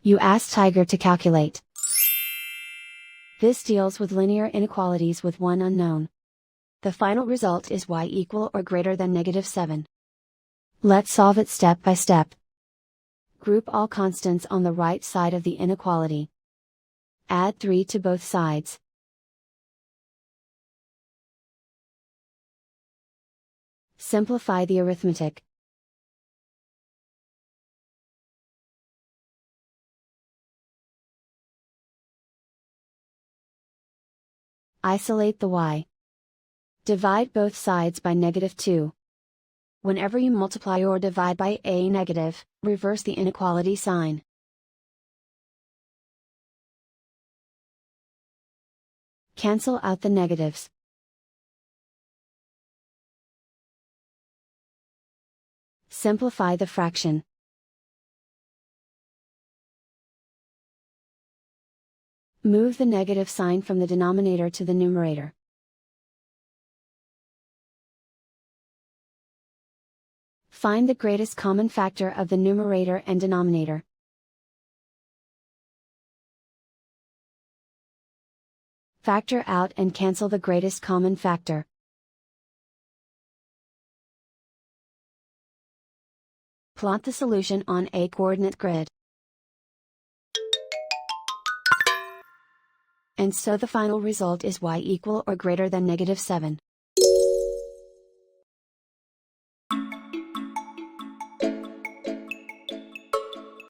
You ask Tiger to calculate. This deals with linear inequalities with one unknown. The final result is y equal or greater than -7. Let's solve it step by step. Group all constants on the right side of the inequality. Add 3 to both sides. Simplify the arithmetic. Isolate the y. Divide both sides by -2. Whenever you multiply or divide by a negative, reverse the inequality sign. Cancel out the negatives. Simplify the fraction. Move the negative sign from the denominator to the numerator. Find the greatest common factor of the numerator and denominator. Factor out and cancel the greatest common factor. Plot the solution on a coordinate grid. And so the final result is y equal or greater than -7.